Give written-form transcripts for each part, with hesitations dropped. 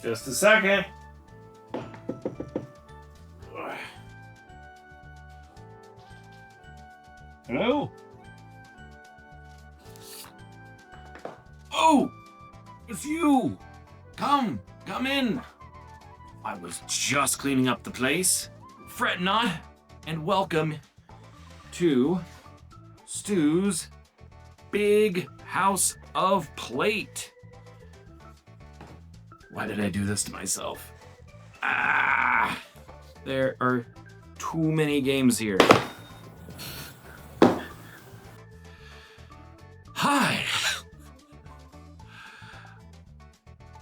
Just a second. Hello? Oh, it's you. Come in. I was just cleaning up the place. Fret not, and welcome to Stu's Big House of Playte. Why did I do this to myself? There are too many games here. Hi,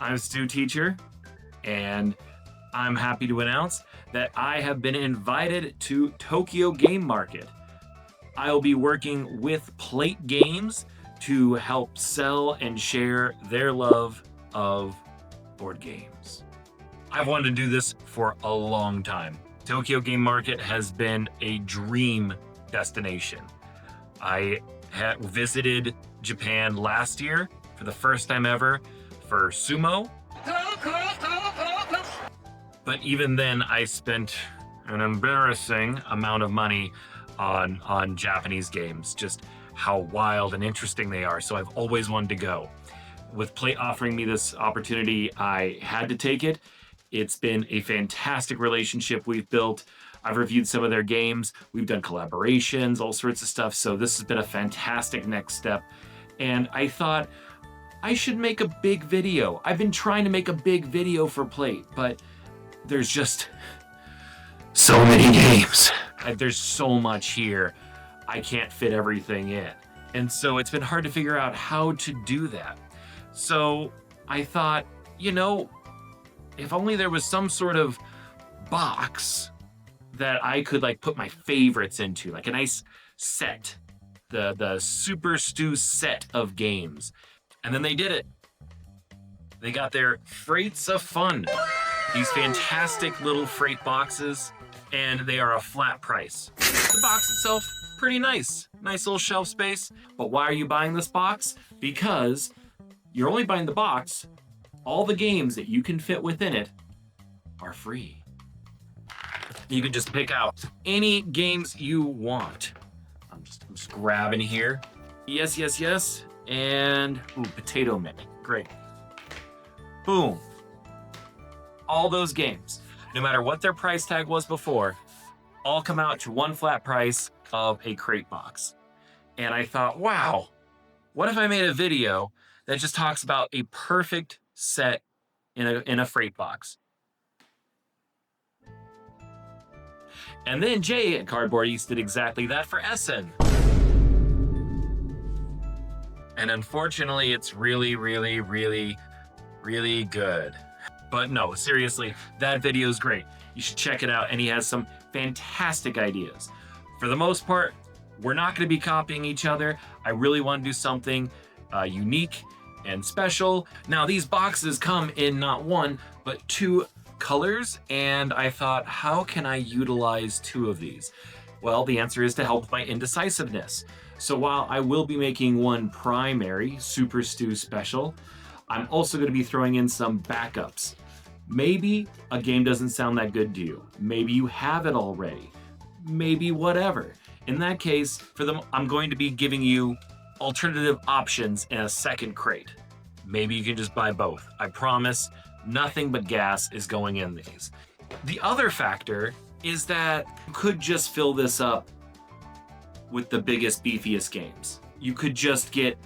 I'm Stu Teacher, and I'm happy to announce that I have been invited to Tokyo Game Market. I'll be working with Playte Games to help sell and share their love of board games. I've wanted to do this for a long time. Tokyo Game Market has been a dream destination. I had visited Japan last year for the first time ever for sumo. But even then, I spent an embarrassing amount of money on Japanese games, just how wild and interesting they are. So I've always wanted to go. With Playte offering me this opportunity, I had to take it. It's been a fantastic relationship we've built. I've reviewed some of their games. We've done collaborations, all sorts of stuff. So this has been a fantastic next step. And I thought I should make a big video. I've been trying to make a big video for Playte, but there's just so many games. There's so much here. I can't fit everything in. And so it's been hard to figure out how to do that. So I thought, if only there was some sort of box that I could put my favorites into, like a nice set, the Super Stu set of games. And then they did it. They got their Freights of Fun, these fantastic little freight boxes, and they are a flat price. The box itself, pretty nice. Nice little shelf space. But why are you buying this box? Because you're only buying the box. All the games that you can fit within it are free. You can just pick out any games you want. I'm just grabbing here. Yes. And potato mix. Great. Boom. All those games, no matter what their price tag was before, all come out to one flat price of a crate box. And I thought, wow, what if I made a video that just talks about a perfect set in a freight box? And then Jay at Cardboard East did exactly that for Essen. And unfortunately, it's really, really, really, really good. But no, seriously, that video is great. You should check it out, and he has some fantastic ideas. For the most part, we're not going to be copying each other. I really want to do something unique and special. Now, these boxes come in not one, but two colors, and I thought, how can I utilize two of these? Well, the answer is to help my indecisiveness. So while I will be making one primary Super Stu special, I'm also going to be throwing in some backups. Maybe a game doesn't sound that good to you. Maybe you have it already. Maybe whatever. In that case, I'm going to be giving you alternative options in a second crate. Maybe you can just buy both. I promise nothing but gas is going in these. The other factor is that you could just fill this up with the biggest, beefiest games. You could just get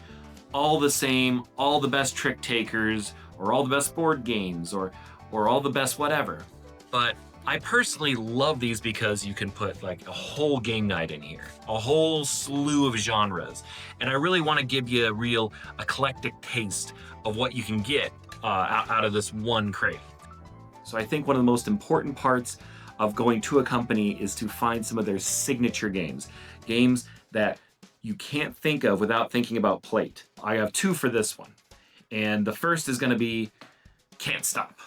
all the best trick takers, or all the best board games, or all the best whatever. But I personally love these because you can put a whole game night in here, a whole slew of genres. And I really want to give you a real eclectic taste of what you can get out of this one crate. So I think one of the most important parts of going to a company is to find some of their signature games that you can't think of without thinking about Playte. I have two for this one. And the first is going to be Can't Stop.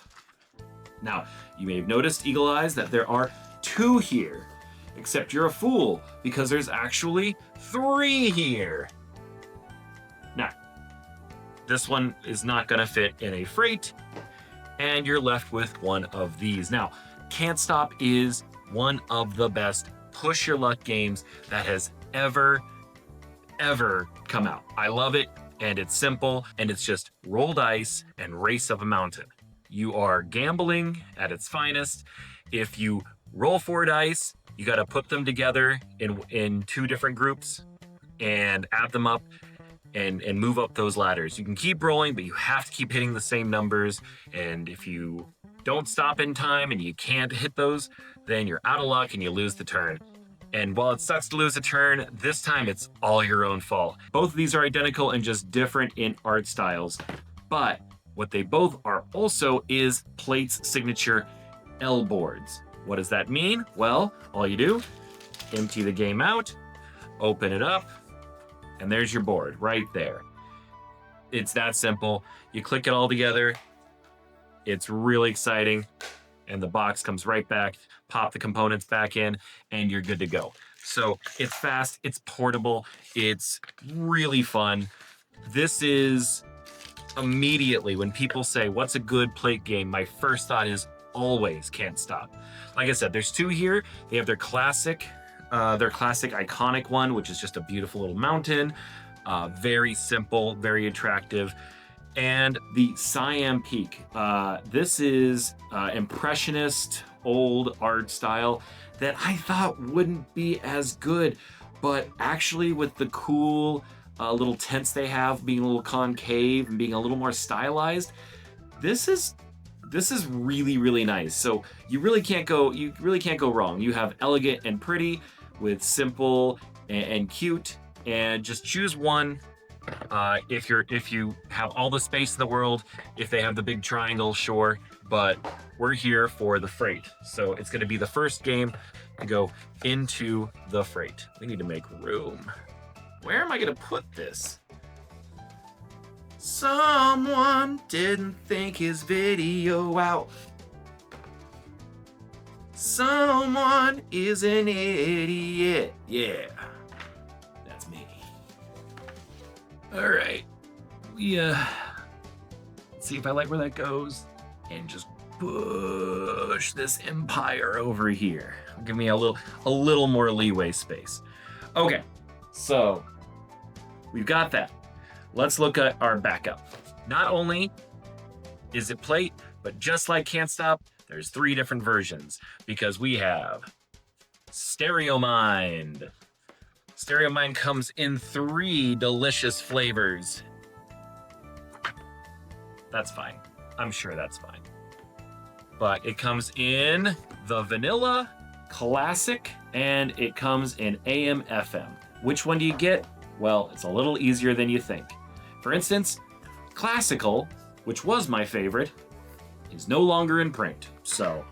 Now, you may have noticed, Eagle Eyes, that there are two here. Except you're a fool, because there's actually three here. Now, this one is not going to fit in a freight. and you're left with one of these. Now, Can't Stop is one of the best push your luck games that has ever come out. I love it, and it's simple, and it's just roll dice and race up a mountain. You are gambling at its finest. If you roll 4 dice, you got to put them together in 2 different groups and add them up and move up those ladders. You can keep rolling, but you have to keep hitting the same numbers. And if you don't stop in time and you can't hit those, then you're out of luck and you lose the turn. And while it sucks to lose a turn, this time it's all your own fault. Both of these are identical and just different in art styles. But what they both are also is Playte's signature L boards. What does that mean? Well, all you do, empty the game out, open it up, and there's your board right there. It's that simple. You click it all together. It's really exciting. And the box comes right back, pop the components back in, and you're good to go. So it's fast, it's portable, it's really fun. This is immediately, when people say, what's a good Playte game? My first thought is always Can't Stop. Like I said, there's 2 here. They have their classic iconic one, which is just a beautiful little mountain. Very simple, very attractive. And the Siam Peak. This is impressionist old art style that I thought wouldn't be as good, but actually with the cool little tents they have being a little concave and being a little more stylized, this is really, really nice. So you really can't go wrong. You have elegant and pretty with simple and cute, and just choose one. If you have all the space in the world, if they have the big triangle, sure, but we're here for the freight. So it's going to be the first game to go into the freight. We need to make room. Where am I going to put this? Someone didn't think his video out. Someone is an idiot. Yeah, that's me. All right, let's see if I like where that goes, and just push this empire over here. Give me a little more leeway space. Okay, so we've got that. Let's look at our backup. Not only is it Playte, but just like Can't Stop, there's 3 different versions, because we have Stereo Mind. Stereo Mind comes in 3 delicious flavors. That's fine. I'm sure that's fine. But it comes in the vanilla, classic, and it comes in AM FM. Which one do you get? Well, it's a little easier than you think. For instance, classical, which was my favorite, is no longer in print, so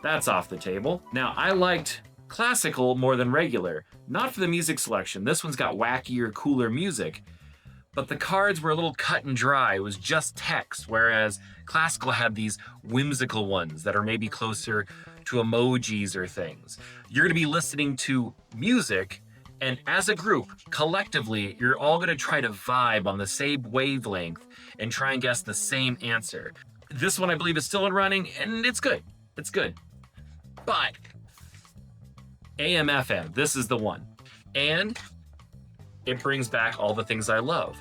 that's off the table. Now, I liked classical more than regular, not for the music selection. This one's got wackier, cooler music, but the cards were a little cut and dry. It was just text, whereas classical had these whimsical ones that are maybe closer to emojis or things. You're gonna be listening to music, and as a group, collectively, you're all gonna try to vibe on the same wavelength and try and guess the same answer. This one, I believe, is still in running, and it's good. It's good. But AM FM, this is the one. And it brings back all the things I love.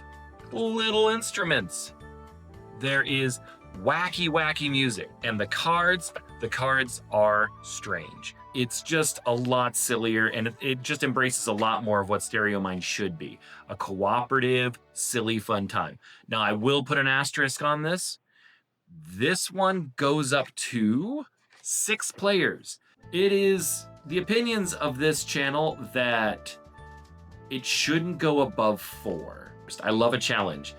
Little instruments. There is wacky music. And the cards are strange. It's just a lot sillier, and it just embraces a lot more of what Stereo Mind should be. A cooperative, silly, fun time. Now, I will put an asterisk on this. This one goes up to 6 players. It is the opinions of this channel that it shouldn't go above 4. I love a challenge.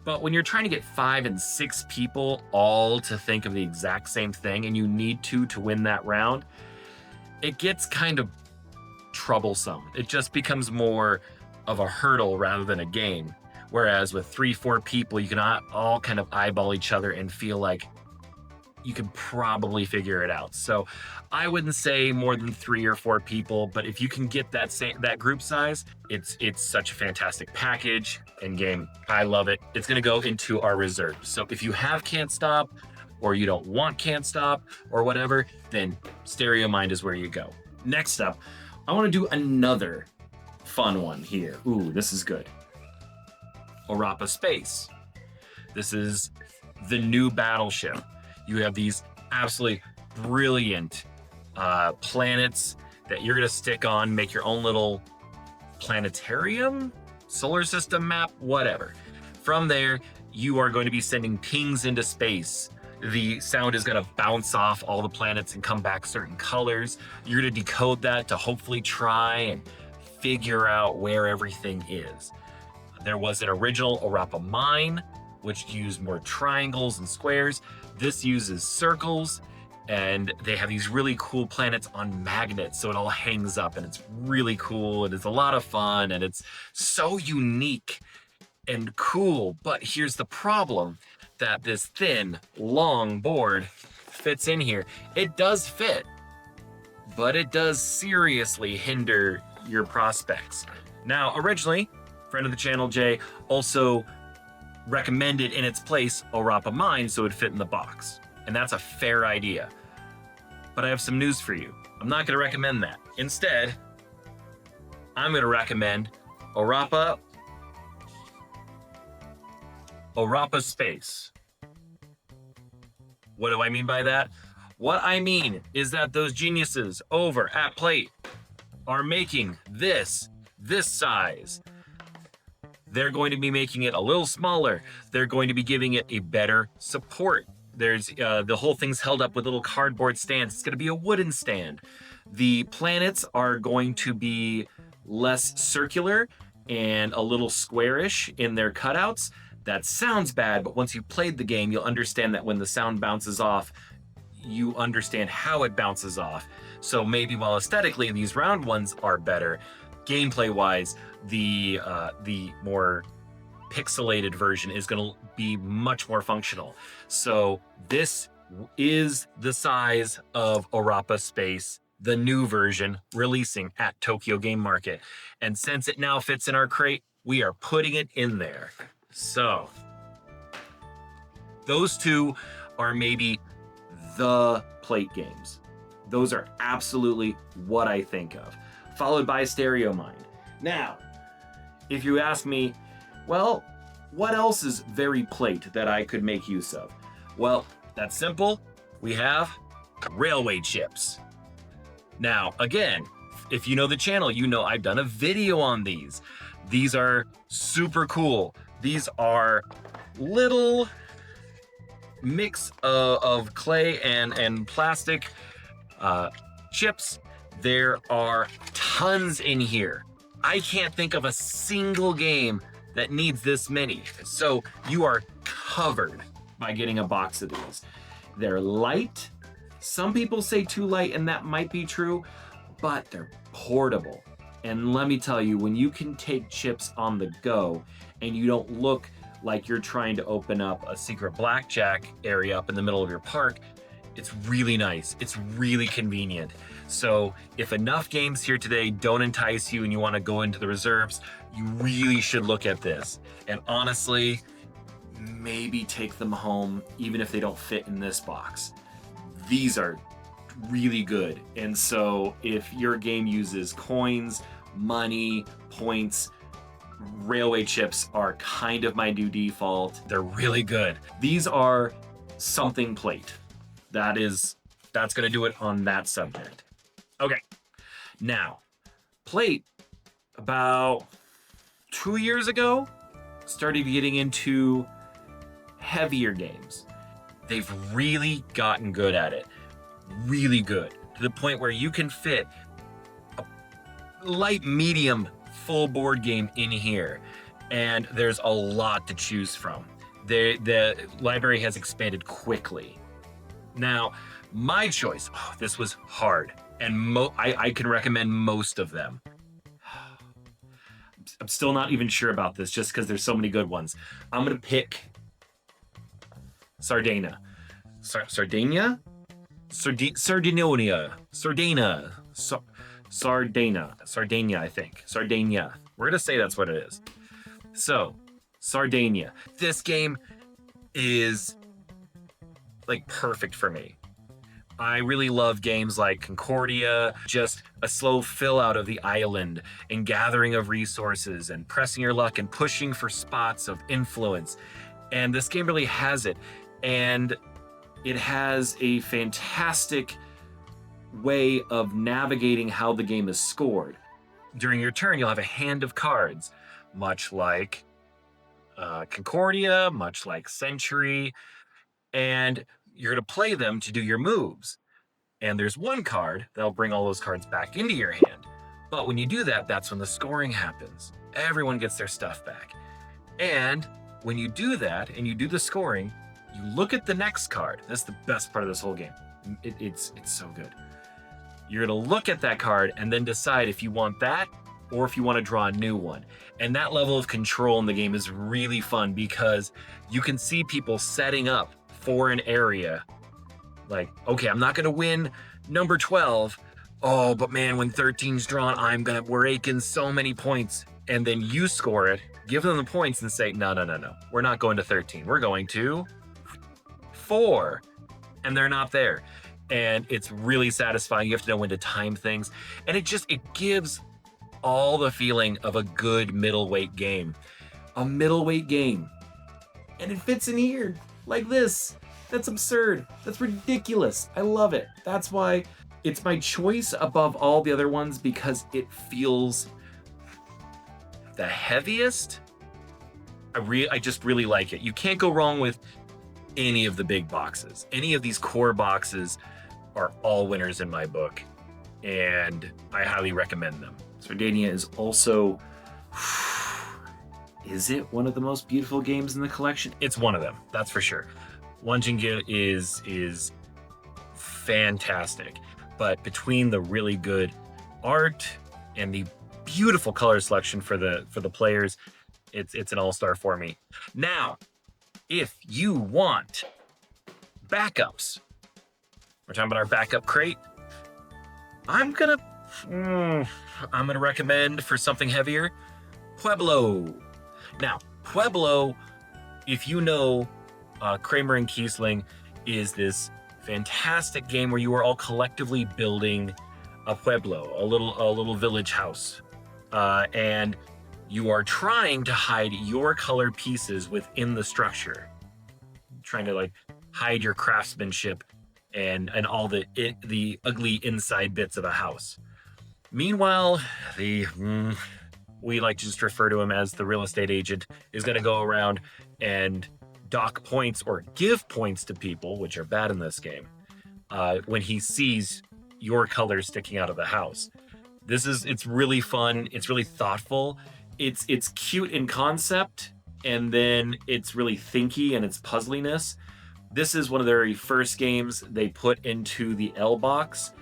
But when you're trying to get 5 and 6 people all to think of the exact same thing, and you need to win that round, it gets kind of troublesome. It just becomes more of a hurdle rather than a game. Whereas with 3-4 people, you can all kind of eyeball each other and feel like you can probably figure it out. So I wouldn't say more than 3 or 4 people, but if you can get that group size, it's such a fantastic package and game. I love it. It's gonna go into our reserves. So if you have Can't Stop, or you don't want Can't Stop or whatever, then Stereo Mind is where you go. Next up, I want to do another fun one here. Ooh, this is good. Europa Space. This is the new battleship. You have these absolutely brilliant planets that you're going to stick on, make your own little planetarium, solar system map, whatever. From there, you are going to be sending pings into space. The sound is going to bounce off all the planets and come back certain colors. You're going to decode that to hopefully try and figure out where everything is. There was an original Europa Mine, which used more triangles and squares. This uses circles, and they have these really cool planets on magnets, so it all hangs up, and it's really cool, and it's a lot of fun, and it's so unique and cool. But here's the problem, that this thin, long board fits in here. It does fit, but it does seriously hinder your prospects. Now, originally, friend of the channel, Jay, also recommended in its place Europa Mine so it would fit in the box. And that's a fair idea. But I have some news for you. I'm not going to recommend that. Instead, I'm going to recommend Europa Space. What do I mean by that? What I mean is that those geniuses over at Playte are making this size. They're going to be making it a little smaller. They're going to be giving it a better support. There's the whole thing's held up with little cardboard stands. It's going to be a wooden stand. The planets are going to be less circular and a little squarish in their cutouts. That sounds bad, but once you've played the game, you'll understand that when the sound bounces off, you understand how it bounces off. So maybe while aesthetically these round ones are better, gameplay-wise, the more pixelated version is going to be much more functional. So this is the size of Europa Space, the new version releasing at Tokyo Game Market. And since it now fits in our crate, we are putting it in there. So those two are maybe the Playte games. Those are absolutely what I think of, followed by Stereo Mind. Now, if you ask me, well, what else is very Playte that I could make use of? Well, that's simple. We have railway chips. Now, again, if you know the channel, you know I've done a video on these. These are super cool. These are little mix of clay and plastic chips. There are tons in here. I can't think of a single game that needs this many. So you are covered by getting a box of these. They're light. Some people say too light, and that might be true, but they're portable. And let me tell you, when you can take chips on the go and you don't look like you're trying to open up a secret blackjack area up in the middle of your park, it's really nice. It's really convenient. So if enough games here today don't entice you and you want to go into the reserves, you really should look at this. And honestly, maybe take them home even if they don't fit in this box. These are really good. And so if your game uses coins, money, points, railway chips are kind of my new default. They're really good. These are something Playte. That's gonna do it on that subject. Okay, now, Playte, about 2 years ago, started getting into heavier games. They've really gotten good at it. Really good. To the point where you can fit a light, medium, full board game in here. And there's a lot to choose from. The library has expanded quickly. Now, my choice, this was hard. And I can recommend most of them. I'm still not even sure about this just because there's so many good ones. I'm going to pick Sardinia. Sardinia? Sardinia, I think. Sardinia. We're gonna say that's what it is. So, Sardinia. This game is like perfect for me. I really love games like Concordia, just a slow fill out of the island and gathering of resources and pressing your luck and pushing for spots of influence. And this game really has it. And it has a fantastic way of navigating how the game is scored. During your turn, you'll have a hand of cards, much like Concordia, much like Century, and you're going to play them to do your moves. And there's one card that'll bring all those cards back into your hand. But when you do that, that's when the scoring happens. Everyone gets their stuff back. And when you do that and you do the scoring, you look at the next card. That's the best part of this whole game. It's so good. You're going to look at that card and then decide if you want that or if you want to draw a new one. And that level of control in the game is really fun because you can see people setting up for an area. Like, okay, I'm not going to win number 12. Oh, but man, when 13's drawn, we're raking so many points. And then you score it, give them the points and say, no. We're not going to 13. We're going to 4. And they're not there. And it's really satisfying. You have to know when to time things. And it gives all the feeling of a good middleweight game. A middleweight game. And it fits in here like this. That's absurd. That's ridiculous. I love it. That's why it's my choice above all the other ones because it feels the heaviest. I just really like it. You can't go wrong with any of the big boxes. Any of these core boxes are all winners in my book, and I highly recommend them. Sardania is also, is it one of the most beautiful games in the collection? It's one of them, that's for sure. Wanjinga is fantastic, but between the really good art and the beautiful color selection for the players, it's an all-star for me. Now, if you want backups, we're talking about our backup crate. I'm gonna recommend for something heavier, Pueblo. Now, Pueblo, if you know, Kramer and Kiesling is this fantastic game where you are all collectively building a pueblo, a little village house, and you are trying to hide your color pieces within the structure, trying to like hide your craftsmanship and all the ugly inside bits of a house. Meanwhile, we like to just refer to him as the real estate agent, is going to go around and dock points or give points to people, which are bad in this game, when he sees your colors sticking out of the house. It's really fun. It's really thoughtful. It's cute in concept, and then it's really thinky in its puzzliness. This is one of their very first games they put into the L box,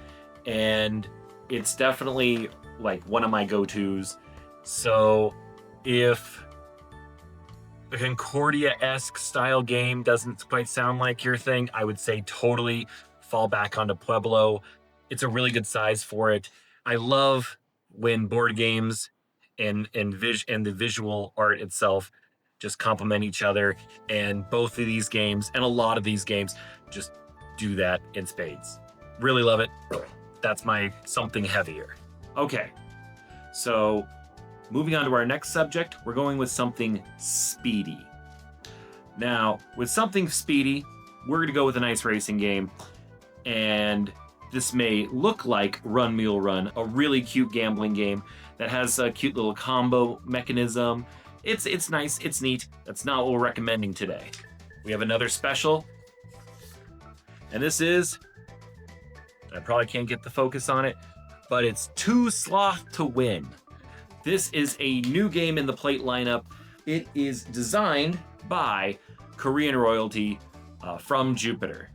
and it's definitely like one of my go-tos. So if the Concordia-esque style game doesn't quite sound like your thing, I would say totally fall back onto Pueblo. It's a really good size for it. I love when board games and the visual art itself just complement each other, and both of these games and a lot of these games just do that in spades. Really love it. That's my something heavier. Okay, so moving on to our next subject, we're going with something speedy. Now, with something speedy, we're going to go with a nice racing game, and this may look like Run Mule Run, a really cute gambling game that has a cute little combo mechanism. It's nice, it's neat. That's not what we're recommending today. We have another special, and this is, I probably can't get the focus on it, but it's Too Sloth to Win. This is a new game in the Playte lineup. It is designed by Korean royalty from Jupiter.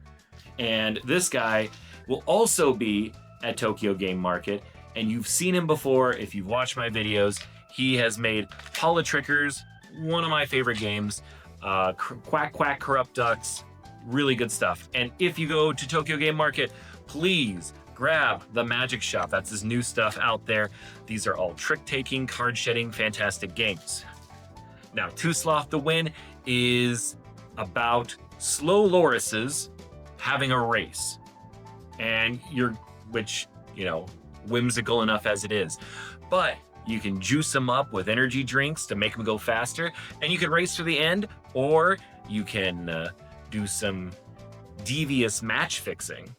And this guy will also be at Tokyo Game Market, and you've seen him before if you've watched my videos. He has made Politrickers, one of my favorite games, Quack Quack Corrupt Ducks, really good stuff. And if you go to Tokyo Game Market, please grab the Magic Shop. That's his new stuff out there. These are all trick-taking, card-shedding, fantastic games. Now, Too Sloth to Win is about slow lorises having a race, and which, whimsical enough as it is, but you can juice them up with energy drinks to make them go faster, and you can race to the end, or you can do some devious match fixing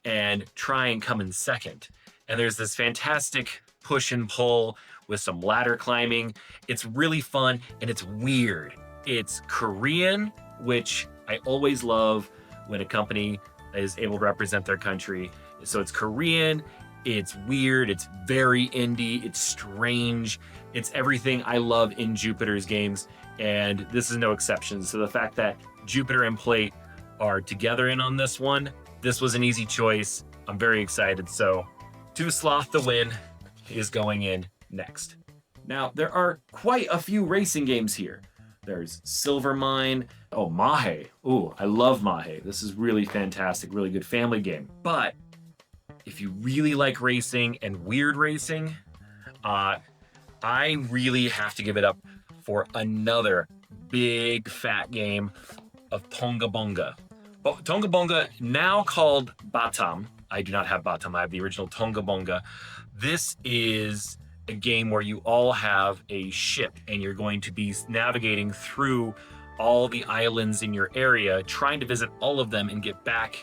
and try and come in second. And there's this fantastic push and pull with some ladder climbing. It's really fun and it's weird. It's Korean, which I always love when a company is able to represent their country. So it's Korean, it's weird, it's very indie, it's strange, it's everything I love in Jupiter's games, and this is no exception. So the fact that Jupiter and Playte are together in on this one, this was an easy choice. I'm very excited. So Too Sloth to Win is going in next. Now, there are quite a few racing games here. There's Silver Mine. Oh, Mahe. Ooh, I love Mahe. This is really fantastic, really good family game. But if you really like racing and weird racing, I really have to give it up for another big fat game of Tonga Bonga. Tonga Bonga, now called Batam. I do not have Batam. I have the original Tonga Bonga. This is a game where you all have a ship and you're going to be navigating through all the islands in your area, trying to visit all of them and get back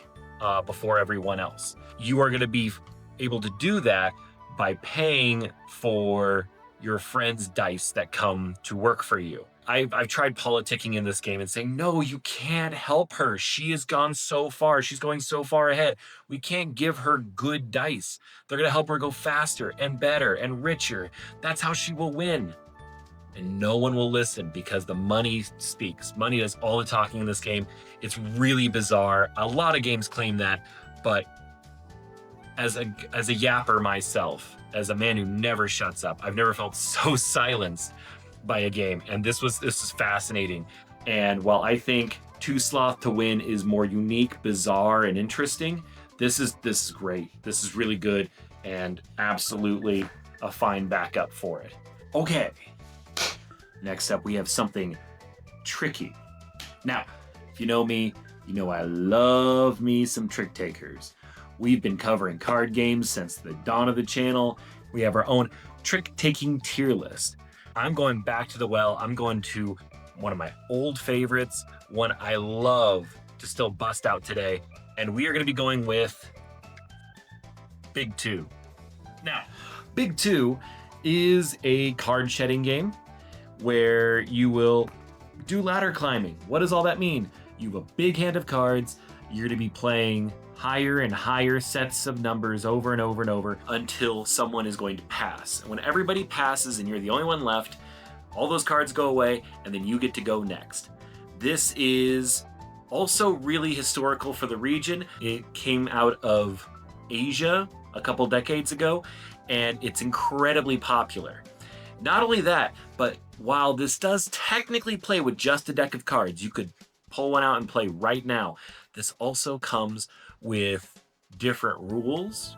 before everyone else. You are going to be able to do that by paying for your friend's dice that come to work for you. I've tried politicking in this game and saying, no, you can't help her. She has gone so far. She's going so far ahead. We can't give her good dice. They're going to help her go faster and better and richer. That's how she will win. And no one will listen because the money speaks. Money does all the talking in this game. It's really bizarre. A lot of games claim that, but as a yapper myself, as a man who never shuts up, I've never felt so silenced by a game, and this is fascinating. And while I think Too Sloth to Win is more unique, bizarre, and interesting, this is great. This is really good and absolutely a fine backup for it. Okay, next up we have something tricky. Now, if you know me, you know I love me some trick takers. We've been covering card games since the dawn of the channel. We have our own trick taking tier list. I'm going back to the well. I'm going to one of my old favorites, one I love to still bust out today. And we are going to be going with Big Two. Now, Big Two is a card shedding game where you will do ladder climbing. What does all that mean? You have a big hand of cards. You're going to be playing higher and higher sets of numbers over and over and over until someone is going to pass. And when everybody passes and you're the only one left, all those cards go away and then you get to go next. This is also really historical for the region. It came out of Asia a couple decades ago and it's incredibly popular. Not only that, but while this does technically play with just a deck of cards, you could pull one out and play right now. This also comes with different rules.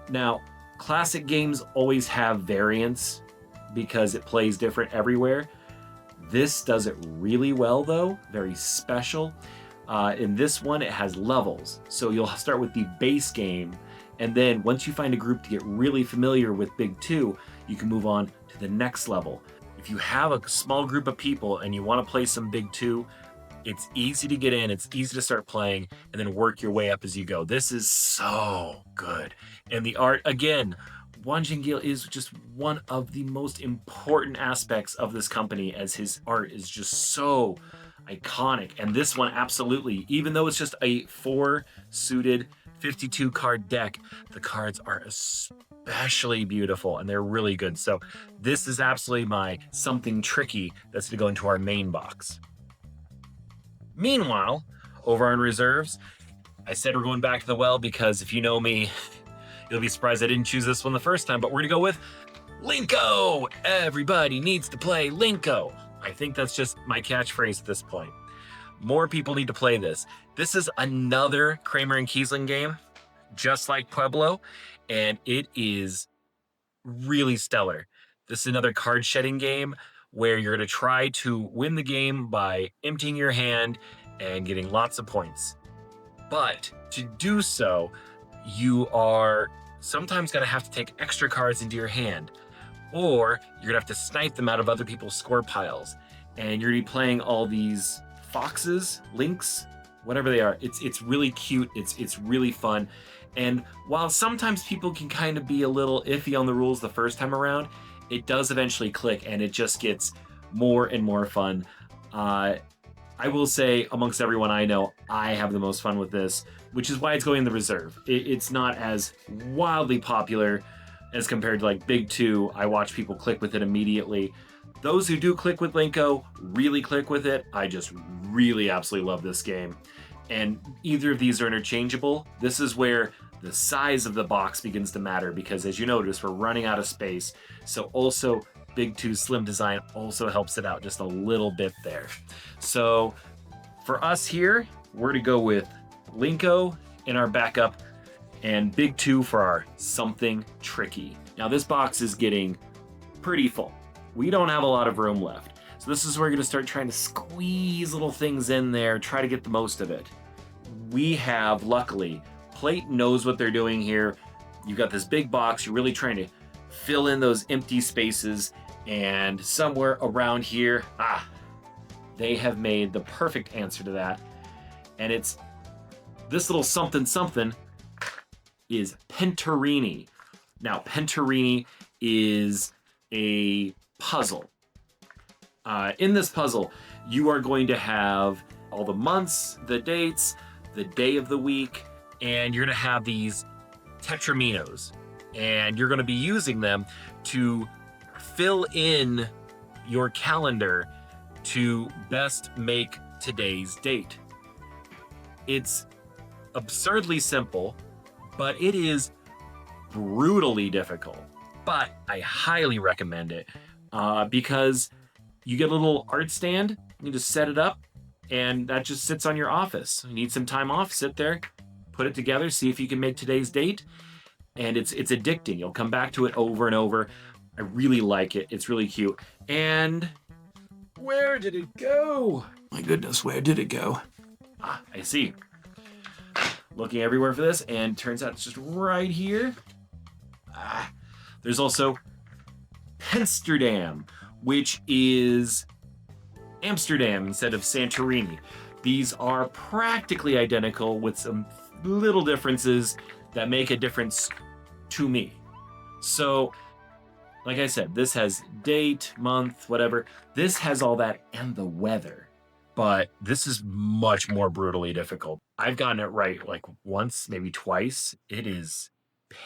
Now, classic games always have variants because it plays different everywhere. This does it really well though, very special. In this one, it has levels. So you'll start with the base game, and then once you find a group to get really familiar with Big Two, you can move on to the next level. If you have a small group of people and you want to play some Big Two, it's easy to get in, it's easy to start playing, and then work your way up as you go. This is so good. And the art, again, Wan Jinggil is just one of the most important aspects of this company, as his art is just so iconic. And this one, absolutely, even though it's just a 4-suited 52 card deck, the cards are especially beautiful and they're really good. So this is absolutely my something tricky that's to go into our main box. Meanwhile, over on reserves, I said we're going back to the well because if you know me, you'll be surprised I didn't choose this one the first time, but we're gonna go with Linko. Everybody needs to play Linko. I think that's just my catchphrase at this point. More people need to play this. This is another Kramer and Kiesling game, just like Pueblo, and it is really stellar. This is another card shedding game where you're going to try to win the game by emptying your hand and getting lots of points. But to do so, you are sometimes going to have to take extra cards into your hand, or you're going to have to snipe them out of other people's score piles. And you're going to be playing all these foxes, lynx, whatever they are. It's really cute. It's really fun. And while sometimes people can kind of be a little iffy on the rules the first time around, it does eventually click, and it just gets more and more fun. I will say, amongst everyone I know, I have the most fun with this, which is why it's going in the reserve. It's not as wildly popular as compared to like Big Two. I watch people click with it immediately. Those who do click with Linko really click with it. I just really absolutely love this game. And either of these are interchangeable. This is where the size of the box begins to matter, because as you notice, we're running out of space. So also Big Two's slim design also helps it out just a little bit there. So for us here, we're to go with Linko in our backup and Big Two for our something tricky. Now this box is getting pretty full. We don't have a lot of room left. So this is where we're gonna start trying to squeeze little things in there, try to get the most of it. We have, luckily, Playte knows what they're doing here. You've got this big box, you're really trying to fill in those empty spaces, and somewhere around here, they have made the perfect answer to that. And it's this little something something is Pentarini. Now, Pentarini is a puzzle. In this puzzle, you are going to have all the months, the dates, the day of the week, and you're going to have these tetraminos, and you're going to be using them to fill in your calendar to best make today's date. It's absurdly simple, but it is brutally difficult. But I highly recommend it because you get a little art stand, you can just set it up, and that just sits on your office. You need some time off, sit there, put it together, see if you can make today's date, and it's addicting. You'll come back to it over and over. I really like it. It's really cute. And where did it go? My goodness, where did it go? I see. Looking everywhere for this, and turns out it's just right here. There's also Pensterdam, which is Amsterdam instead of Santorini. These are practically identical with some little differences that make a difference to me. So, like I said, this has date, month, whatever. This has all that and the weather. But this is much more brutally difficult. I've gotten it right like once, maybe twice. It is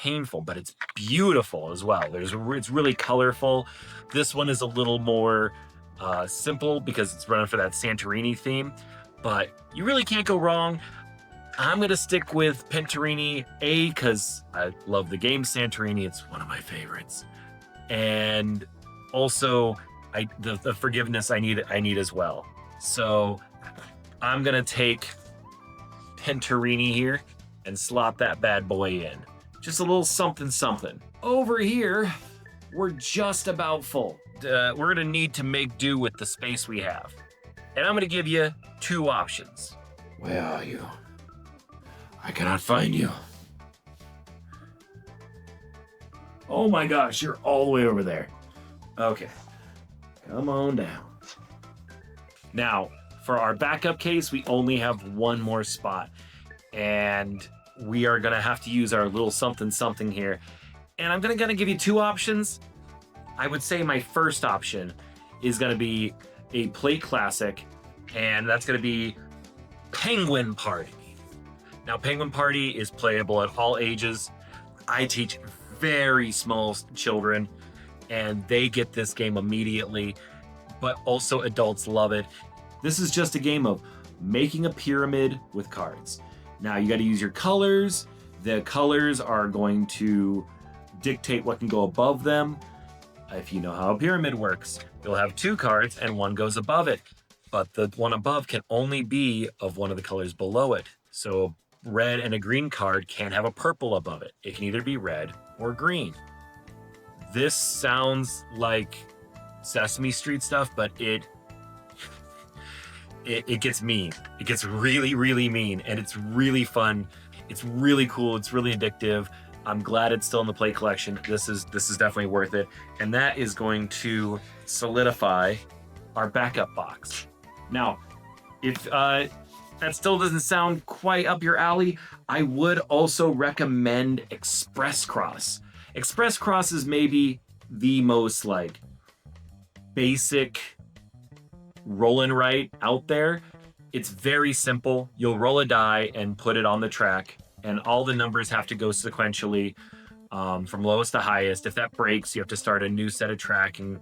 painful, but it's beautiful as well. It's really colorful. This one is a little more simple because it's running for that Santorini theme, but you really can't go wrong. I'm gonna stick with Pentarini A because I love the game Santorini. It's one of my favorites, and also the forgiveness I need as well. So I'm gonna take Pentarini here and slot that bad boy in. Just a little something something. Over here, we're just about full. We're gonna need to make do with the space we have. And I'm gonna give you two options. Where are you? I cannot find you. Oh my gosh, you're all the way over there. Okay, come on down. Now, for our backup case, we only have one more spot, and we are gonna have to use our little something something here. And I'm gonna give you two options. I would say my first option is gonna be a Playte classic, and that's gonna be Penguin Party. Now, Penguin Party is playable at all ages. I teach very small children, and they get this game immediately, but also adults love it. This is just a game of making a pyramid with cards. Now, you got to use your colors. The colors are going to dictate what can go above them. If you know how a pyramid works, you'll have two cards and one goes above it, but the one above can only be of one of the colors below it. So red and a green card can't have a purple above it. It can either be red or green. This sounds like Sesame Street stuff, but it gets mean. It gets really, really mean, and it's really fun. It's really cool. It's really addictive. I'm glad it's still in the Plate collection. This is definitely worth it. And that is going to solidify our backup box. Now, if that still doesn't sound quite up your alley, I would also recommend Express Cross. Express Cross is maybe the most like basic roll and write out there. It's very simple. You'll roll a die and put it on the track, and all the numbers have to go sequentially from lowest to highest. If that breaks, you have to start a new set of tracking.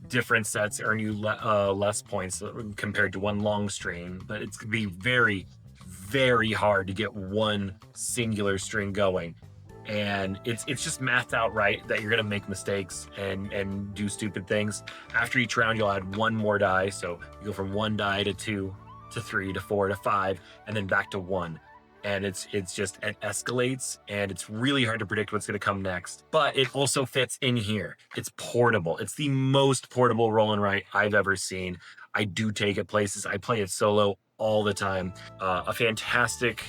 Different sets earn you less points compared to one long string, but it's gonna be very, very hard to get one singular string going. And it's just mathed out right that you're gonna make mistakes and do stupid things. After each round, you'll add one more die, so you go from 1 die to 2 to 3 to 4 to 5, and then back to 1. And it escalates, and it's really hard to predict what's gonna come next. But it also fits in here. It's portable. It's the most portable roll and write I've ever seen. I do take it places. I play it solo all the time. A fantastic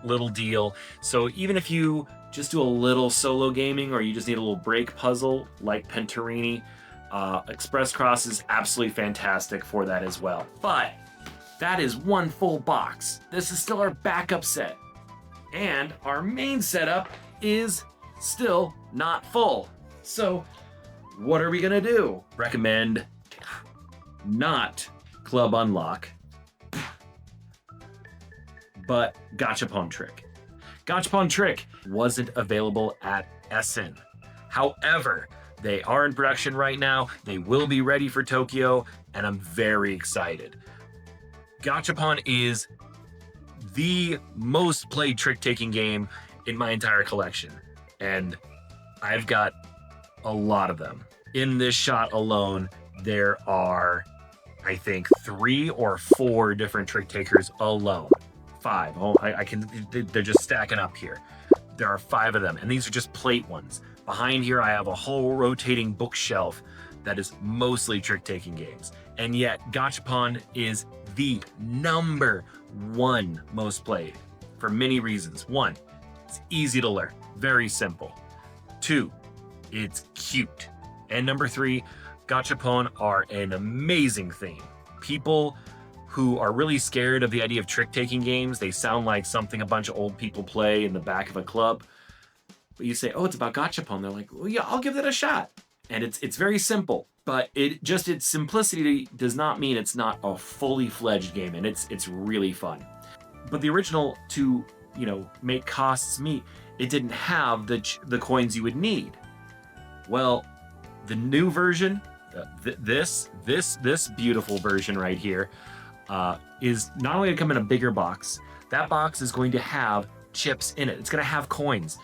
little deal. So even if you just do a little solo gaming, or you just need a little break puzzle like Pentarini, Express Cross is absolutely fantastic for that as well. But that is one full box. This is still our backup set. And our main setup is still not full. So what are we gonna do? Recommend not Club Unlock, but Gachapon Trick. Gachapon Trick wasn't available at Essen. However, they are in production right now. They will be ready for Tokyo, and I'm very excited. Gachapon is the most played trick-taking game in my entire collection, and I've got a lot of them. In this shot alone, there are, I think, 3 or 4 different trick takers alone. 5. Oh, they're just stacking up here. There are 5 of them, and these are just plate ones. Behind here, I have a whole rotating bookshelf that is mostly trick-taking games. And yet, Gachapon is the #1 most played for many reasons. 1, it's easy to learn, very simple. 2, it's cute. And number 3, Gachapon are an amazing theme. People who are really scared of the idea of trick-taking games, they sound like something a bunch of old people play in the back of a club. But you say, oh, it's about Gachapon. They're like, well, yeah, I'll give that a shot. And it's very simple, but its simplicity does not mean it's not a fully fledged game, and it's really fun. But the original, to make costs meet, it didn't have the coins you would need. Well, the new version, this beautiful version right here, is not only going to come in a bigger box. That box is going to have chips in it. It's going to have coins,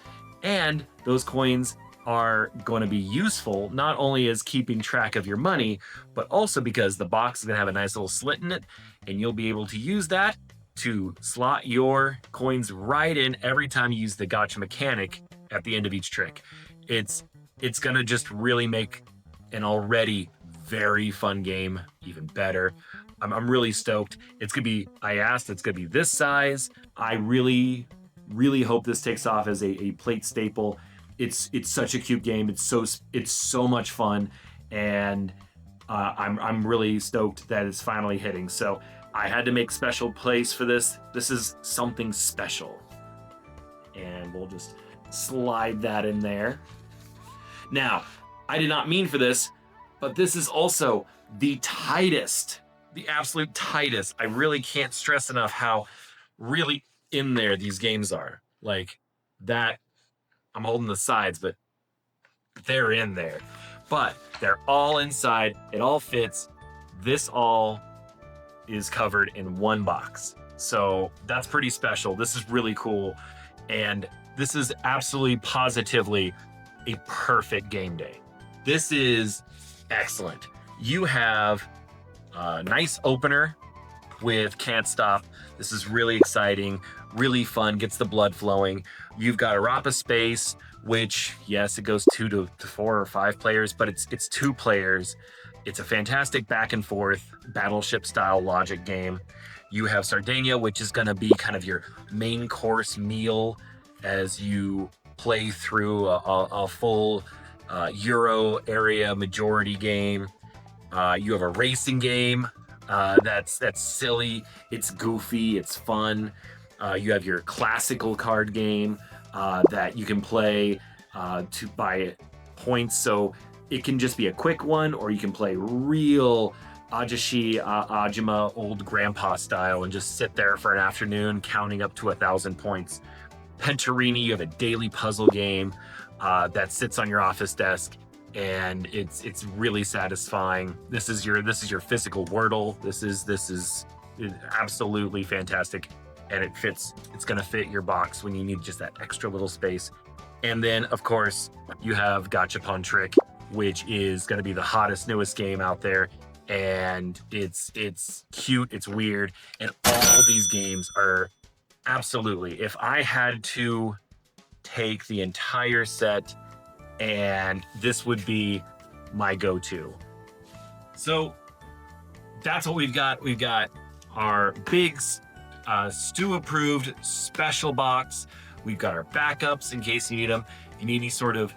and those coins are going to be useful not only as keeping track of your money, but also because the box is going to have a nice little slit in it, and you'll be able to use that to slot your coins right in every time you use the gotcha mechanic at the end of each trick. It's going to just really make an already very fun game even better. I'm really stoked. It's going to be, it's going to be this size. I really, really hope this takes off as a Plate staple. It's such a cute game. It's so much fun, and I'm really stoked that it's finally hitting. So I had to make special place for this. This is something special, and we'll just slide that in there. Now, I did not mean for this, but this is also the tightest, the absolute tightest. I really can't stress enough how really in there these games are. Like that. I'm holding the sides, but they're in there. But they're all inside. It all fits. This all is covered in one box. So that's pretty special. This is really cool. And this is absolutely positively a perfect game day. This is excellent. You have a nice opener with Can't Stop. This is really exciting, really fun, gets the blood flowing. You've got Arapa Space, which, yes, it goes 2 to 4 or 5 players, but it's 2 players. It's a fantastic back and forth battleship style logic game. You have Sardinia, which is going to be kind of your main course meal as you play through a full Euro area majority game. You have a racing game that's silly, it's goofy, it's fun. You have your classical card game that you can play to buy points. So it can just be a quick one, or you can play real Ajashi Ajima old grandpa style and just sit there for an afternoon counting up to 1,000 points. Pentarini, you have a daily puzzle game that sits on your office desk, and it's really satisfying. This is your physical Wordle. This is absolutely fantastic, and it's gonna fit your box when you need just that extra little space. And then of course you have Gachapon Trick, which is gonna be the hottest, newest game out there. And it's cute, it's weird, and all these games are absolutely, if I had to take the entire set, and this would be my go-to. So that's what we've got. We've got our big Stu approved special box. We've got our backups in case you need them. If you need any sort of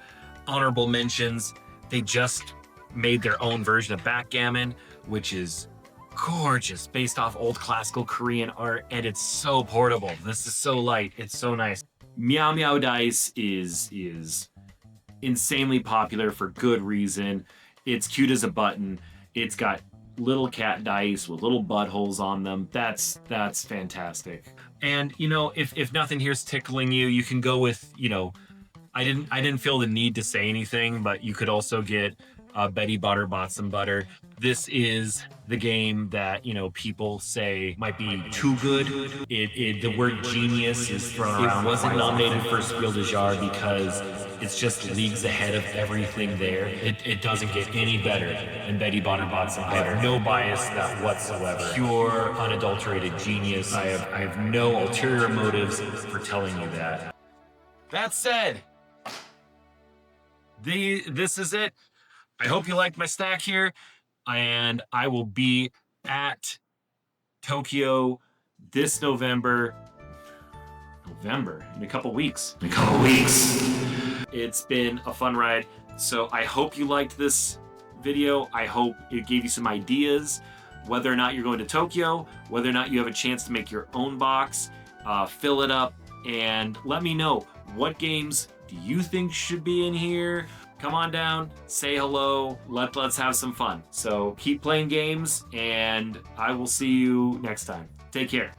honorable mentions, they just made their own version of backgammon, which is gorgeous, based off old classical Korean art, and it's so portable. This is so light, it's so nice. Meow Meow Dice is insanely popular for good reason. It's cute as a button. It's got little cat dice with little buttholes on them. That's fantastic. And you know, if nothing here's tickling you, you can go with, you know, I didn't feel the need to say anything, but you could also get Betty Butter Bought Some Butter. This is the game that, you know, people say might be too good. The word genius is thrown around. It wasn't nominated for Spiel des Jahres because it's just leagues ahead of everything there. It doesn't get any better than Betty Butter Bought Some Butter. I have no bias whatsoever. Pure, unadulterated genius. I have no ulterior motives for telling you that. That said, this is it. I hope you liked my stack here, and I will be at Tokyo this November, in a couple weeks. It's been a fun ride, so I hope you liked this video. I hope it gave you some ideas, whether or not you're going to Tokyo, whether or not you have a chance to make your own box, fill it up, and let me know, what games do you think should be in here? Come on down, say hello, let's have some fun. So keep playing games, and I will see you next time. Take care.